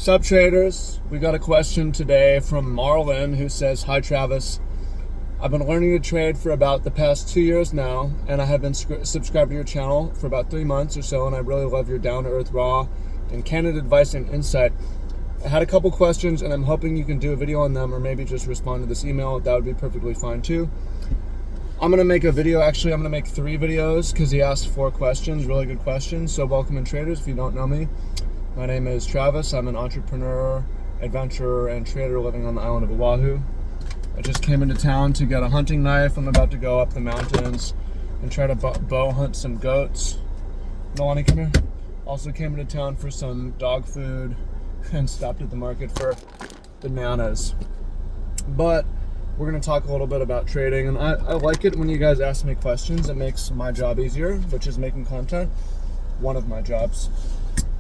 Sup traders, we got a question today from Marlon who says, "Hi Travis, I've been learning to trade for about the past 2 years now, and I have been subscribed to your channel for about 3 months or so, and I really love your down-to-earth, raw, and candid advice and insight. I had a couple questions, and I'm hoping you can do a video on them or maybe just respond to this email. That would be perfectly fine too. I'm going to make a video, actually I'm going to make 3 videos because he asked 4 questions, really good questions. So welcome in traders, if you don't know me. My name is Travis. I'm an entrepreneur, adventurer, and trader living on the island of Oahu. I just came into town to get a hunting knife. I'm about to go up the mountains and try to bow hunt some goats. Nolani, come here. Also came into town for some dog food and stopped at the market for bananas. But we're going to talk a little bit about trading, and I like it when you guys ask me questions. It makes my job easier, which is making content, one of my jobs.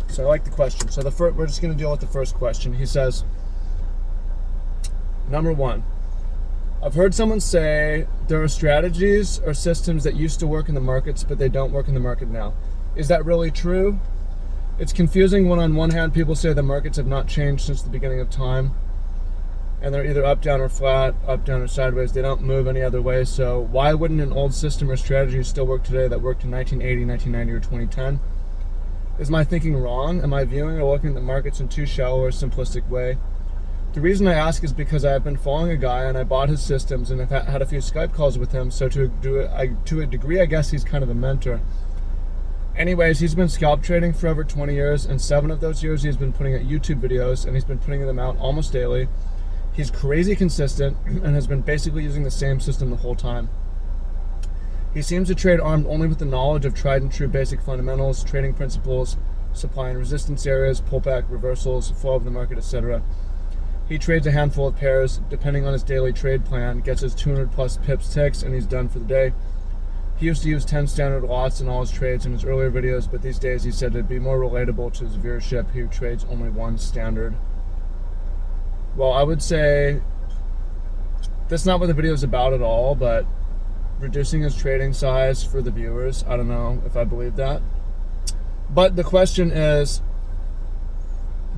So I like the question. So we're just going to deal with the first question. He says, number 1, I've heard someone say there are strategies or systems that used to work in the markets, but they don't work in the market now. Is that really true? It's confusing when on one hand people say the markets have not changed since the beginning of time, and they're either up, down, or flat, up, down, or sideways. They don't move any other way. So why wouldn't an old system or strategy still work today that worked in 1980, 1990, or 2010? Is my thinking wrong? Am I viewing or looking at the markets in too shallow or simplistic way? The reason I ask is because I have been following a guy and I bought his systems and I've had a few Skype calls with him. So to a degree, I guess he's kind of a mentor. Anyways, he's been scalp trading for over 20 years, and 7 of those years he's been putting out YouTube videos, and he's been putting them out almost daily. He's crazy consistent and has been basically using the same system the whole time. He seems to trade armed only with the knowledge of tried and true basic fundamentals, trading principles, supply and resistance areas, pullback, reversals, flow of the market, etc. He trades a handful of pairs, depending on his daily trade plan, gets his 200 plus pips ticks, and he's done for the day. He used to use 10 standard lots in all his trades in his earlier videos, but these days he said it'd be more relatable to his viewership who trades only 1 standard. Well, I would say that's not what the video is about at all, but reducing his trading size for the viewers, I don't know if I believe that. But the question is,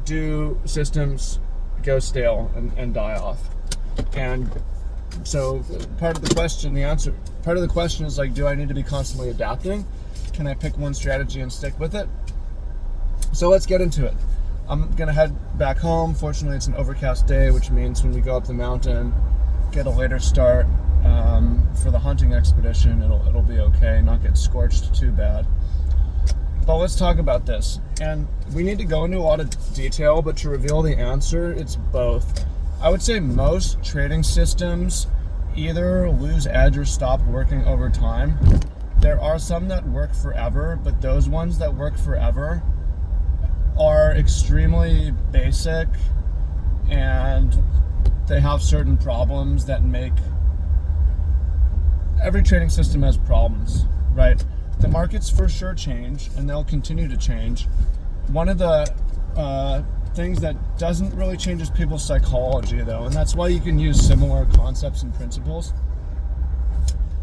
do systems go stale and die off? And so part of the question is like, do I need to be constantly adapting? Can I pick one strategy and stick with it? So let's get into it. I'm gonna head back home. Fortunately, it's an overcast day, which means when we go up the mountain, get a later start for the hunting expedition, it'll be okay, not get scorched too bad. But let's talk about this. And we need to go into a lot of detail, but to reveal the answer, it's both. I would say most trading systems either lose edge or stop working over time. There are some that work forever, but those ones that work forever are extremely basic, and they have certain problems that make every trading system has problems, right? The markets for sure change, and they'll continue to change. One of the things that doesn't really change is people's psychology, though, and that's why you can use similar concepts and principles,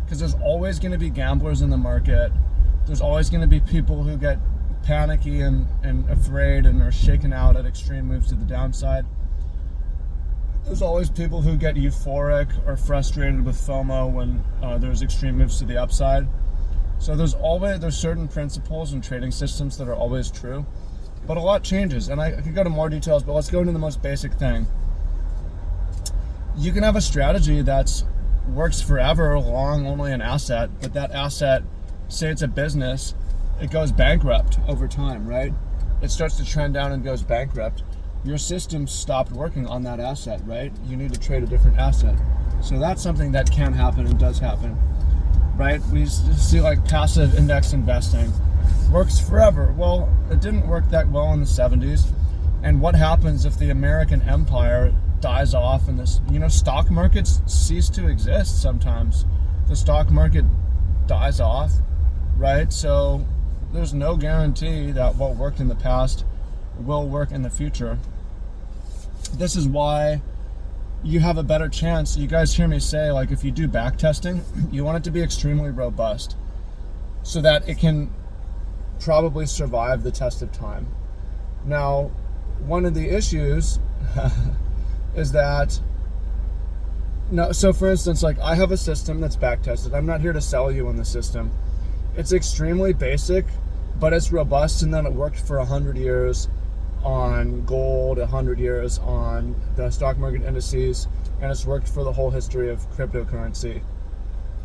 because there's always going to be gamblers in the market. There's always going to be people who get panicky and afraid and are shaken out at extreme moves to the downside. There's always people who get euphoric or frustrated with FOMO when there's extreme moves to the upside. So there's certain principles and trading systems that are always true, but a lot changes, and I could go to more details, but let's go into the most basic thing. You can have a strategy that works forever, long only an asset, but that asset, say it's a business, it goes bankrupt over time, right? It starts to trend down and goes bankrupt. Your system stopped working on that asset, right? You need to trade a different asset. So that's something that can happen and does happen, right? We see like passive index investing works forever. Well, it didn't work that well in the 70s. And what happens if the American empire dies off and stock markets cease to exist sometimes? The stock market dies off, right? So there's no guarantee that what worked in the past will work in the future. This is why you have a better chance. You guys hear me say, like, if you do back testing, you want it to be extremely robust so that it can probably survive the test of time. Now, one of the issues is that, no, so for instance, like I have a system that's back tested. I'm not here to sell you on the system. It's extremely basic, but it's robust, and then it worked for 100 years on gold, 100 years on the stock market indices, and it's worked for the whole history of cryptocurrency,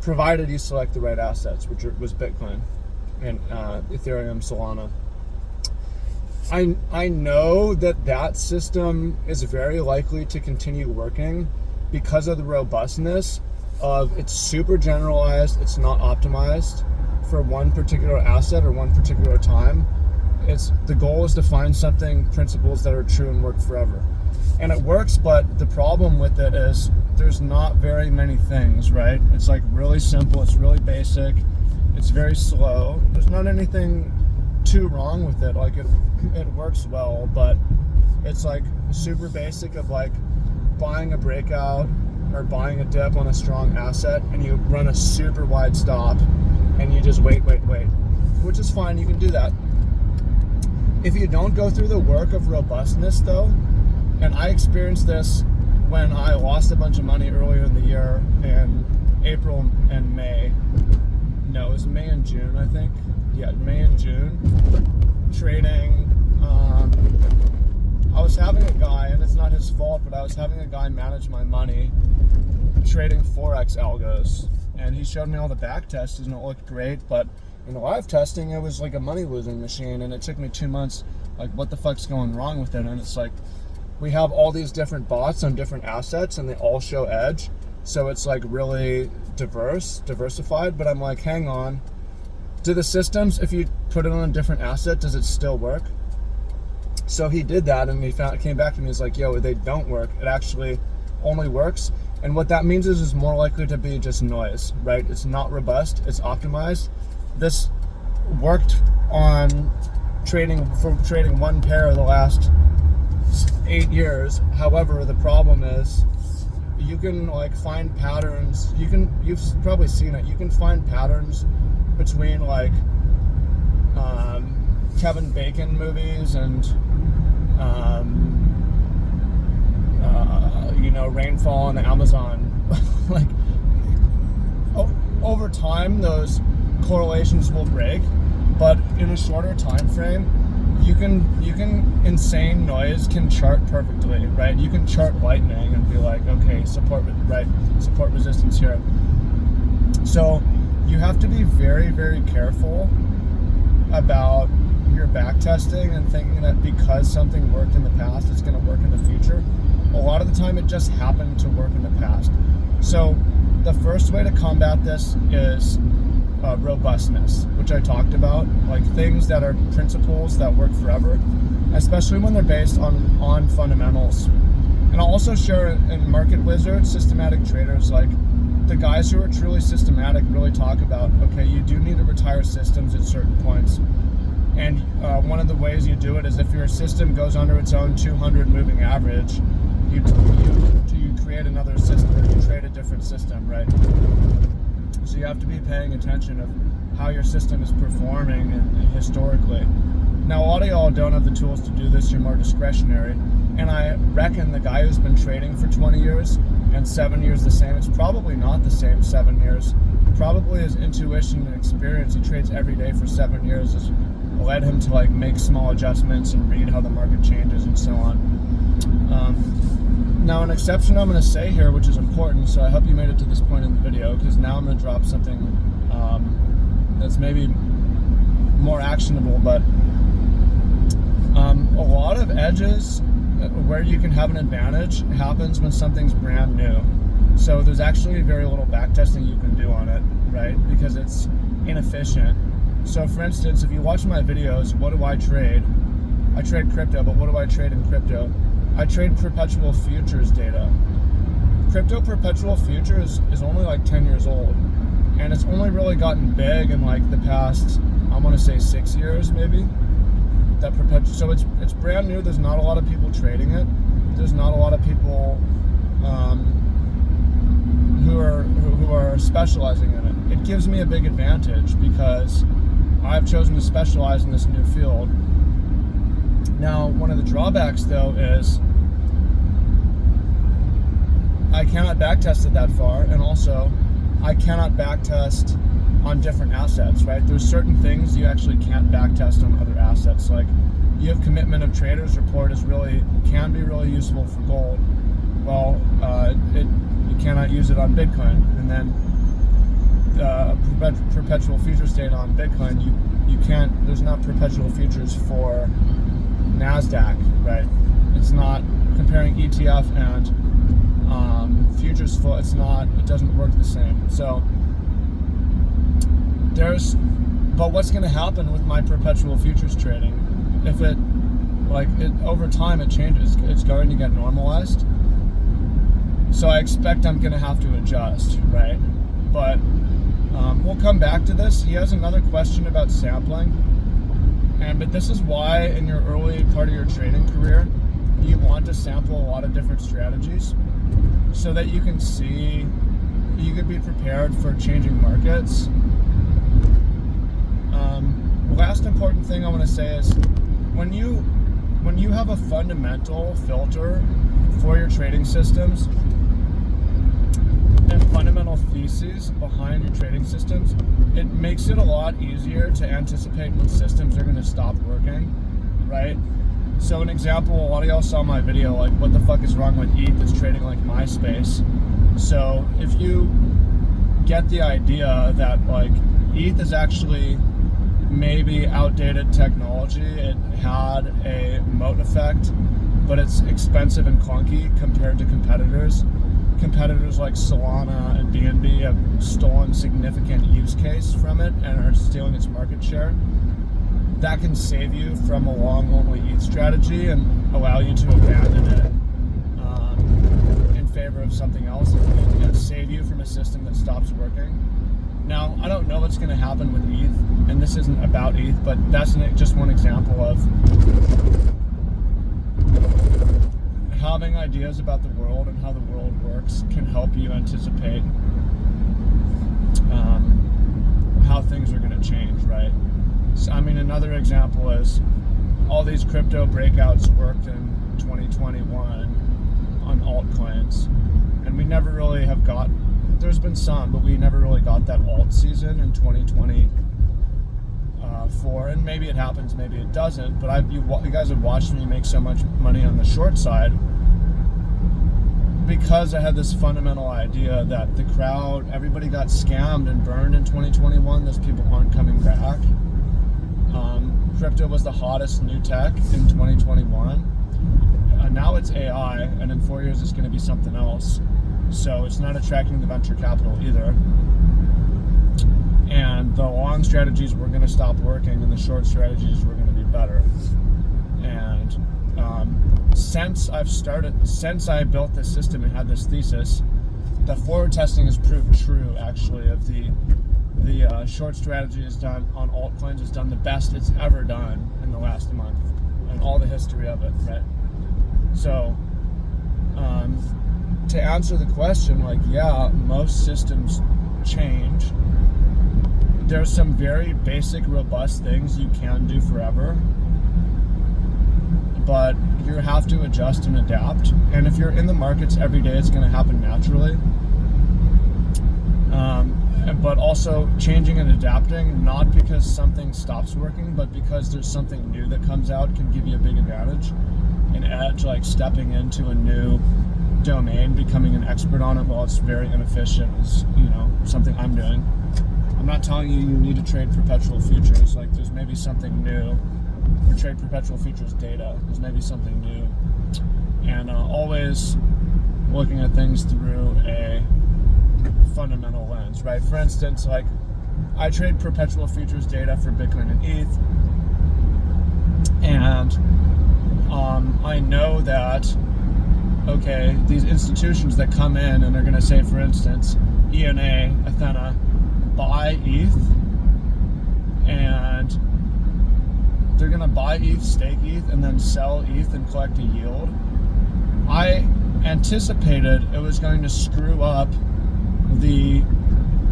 provided you select the right assets, which was Bitcoin and Ethereum, Solana. I know that system is very likely to continue working because of the robustness of it's super generalized, it's not optimized for one particular asset or one particular time. The goal is to find principles that are true and work forever. And it works, but the problem with it is there's not very many things, right? It's like really simple, it's really basic, it's very slow. There's not anything too wrong with it. Like it works well, but it's like super basic of like buying a breakout or buying a dip on a strong asset, and you run a super wide stop and you just wait, which is fine, you can do that. If you don't go through the work of robustness though, and I experienced this when I lost a bunch of money earlier in the year in April and May. No, it was May and June, I think. Yeah, May and June. Trading. I was having a guy, and it's not his fault, but I was having a guy manage my money trading Forex algos. And he showed me all the back tests, and it looked great, but in the live testing, it was like a money losing machine, and it took me 2 months. Like, what the fuck's going wrong with it? And it's like, we have all these different bots on different assets, and they all show edge. So it's like really diversified, but I'm like, hang on. Do the systems, if you put it on a different asset, does it still work? So he did that, and he came back to me, he's like, yo, they don't work. It actually only works. And what that means is it's more likely to be just noise, right? It's not robust, it's optimized. This worked on trading one pair the last 8 years. However, the problem is you can like find patterns. You've probably seen it. You can find patterns between like Kevin Bacon movies and rainfall in the Amazon. Like over time, those correlations will break, but in a shorter time frame, insane noise can chart perfectly, right? You can chart lightning and be like, okay, support resistance here. So you have to be very, very careful about your back testing and thinking that because something worked in the past, it's going to work in the future. A lot of the time, it just happened to work in the past. So the first way to combat this is robustness, which I talked about, like things that are principles that work forever, especially when they're based on fundamentals. And I'll also share in Market Wizards, systematic traders, like the guys who are truly systematic really talk about, okay, you do need to retire systems at certain points. And one of the ways you do it is if your system goes under its own 200 moving average, you create another system, or you trade a different system, right? So you have to be paying attention of how your system is performing historically. Now, a lot of y'all don't have the tools to do this, you're more discretionary. And I reckon the guy who's been trading for 20 years and 7 years the same, it's probably not the same 7 years. Probably his intuition and experience, he trades every day for 7 years, has led him to like make small adjustments and read how the market changes and so on. Now, an exception I'm going to say here, which is important, so I hope you made it to this point in the video, because now I'm going to drop something that's maybe more actionable, but a lot of edges where you can have an advantage happens when something's brand new. So there's actually very little backtesting you can do on it, right? Because it's inefficient. So for instance, if you watch my videos, what do I trade? I trade crypto, but what do I trade in crypto? I trade perpetual futures data. Crypto perpetual futures is only like 10 years old, and it's only really gotten big in like the past, I want to say 6 years maybe. So it's brand new. There's not a lot of people trading it. There's not a lot of people who are specializing in it. It gives me a big advantage because I've chosen to specialize in this new field. Now, one of the drawbacks though is I cannot backtest it that far, and also I cannot backtest on different assets, right? There's certain things you actually can't backtest on other assets. Like, you have commitment of traders report can be really useful for gold. Well, you cannot use it on Bitcoin, and then perpetual futures data on Bitcoin, you can't. There's not perpetual futures for NASDAQ, right? It's not comparing ETF and futures flow. It doesn't work the same. So but what's going to happen with my perpetual futures trading? If over time it changes, it's going to get normalized. So I expect I'm going to have to adjust, right? But we'll come back to this. He has another question about sampling. But this is why in your early part of your trading career, you want to sample a lot of different strategies so that you can be prepared for changing markets. The last important thing I want to say is when you have a fundamental filter for your trading systems and fundamental theses behind your trading systems, it makes it a lot easier to anticipate when systems are going to stop working, right? So an example, a lot of y'all saw my video, like, what the fuck is wrong with ETH that's trading like MySpace. So if you get the idea that like ETH is actually maybe outdated technology, it had a moat effect, but it's expensive and clunky compared to competitors. Competitors like Solana and BNB have stolen significant use case from it and are stealing its market share. That can save you from a long, only ETH strategy and allow you to abandon it in favor of something else and save you from a system that stops working. Now, I don't know what's going to happen with ETH, and this isn't about ETH, but that's just one example of having ideas about the world and how the world works can help you anticipate how things are going to change, right? So, I mean, another example is all these crypto breakouts worked in 2021 on altcoins, and we never really have there's been some, but we never really got that alt season in 2024, and maybe it happens, maybe it doesn't, but you guys have watched me make so much money on the short side because I had this fundamental idea that the crowd, everybody got scammed and burned in 2021. Those people aren't coming back. Crypto was the hottest new tech in 2021. Now it's AI, and in 4 years it's going to be something else. So it's not attracting the venture capital either. And the long strategies were going to stop working, and the short strategies were going to be better. And since I built this system and had this thesis, the forward testing has proved true, actually, of the short strategy is done on altcoins has done the best it's ever done in the last month, and all the history of it, right? So, to answer the question, like, yeah, most systems change. There's some very basic, robust things you can do forever, but you have to adjust and adapt. And if you're in the markets every day, it's going to happen naturally. But also changing and adapting, not because something stops working, but because there's something new that comes out, can give you a big advantage. An edge, like stepping into a new domain, becoming an expert on it while it's very inefficient, is, something I'm doing. I'm not telling you need to trade perpetual futures. Like, there's maybe something new, or trade perpetual futures data. There's maybe something new, and always looking at things through a fundamental lens, right? For instance, like, I trade perpetual futures data for Bitcoin and ETH, and I know that, okay, these institutions that come in and they're going to say, for instance, ENA, Athena, buy ETH, and they're going to buy ETH, stake ETH, and then sell ETH and collect a yield. I anticipated it was going to screw up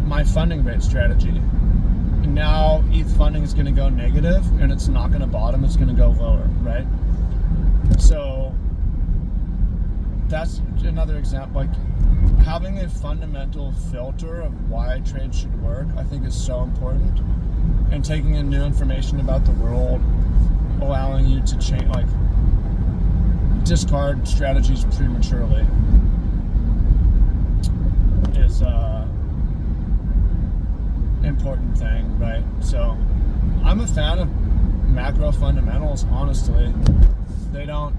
my funding rate strategy. And now ETH funding is going to go negative, and it's not going to bottom, it's going to go lower, right? another example, like having a fundamental filter of why trade should work, I think is so important. And taking in new information about the world, allowing you to change, like discard strategies prematurely, is important thing, right? So I'm a fan of macro fundamentals, honestly. They don't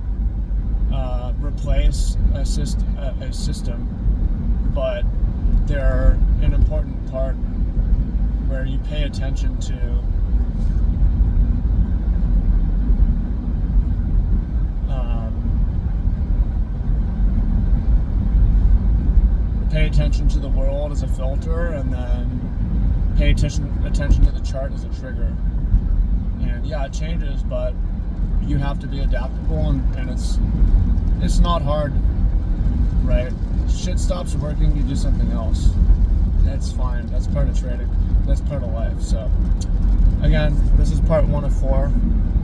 replace a system, but they're an important part where you pay attention to the world as a filter, and then pay attention to the chart as a trigger. And yeah, it changes, but you have to be adaptable, and it's not hard, right? Shit stops working, you do something else. That's fine. That's part of trading. That's part of life. So again, this is part 1 of 4,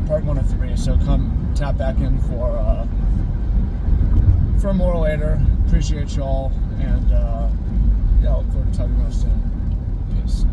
part 1 of 3. So come tap back in for more later. Appreciate y'all, and yeah, I look forward to talking to you soon. Peace.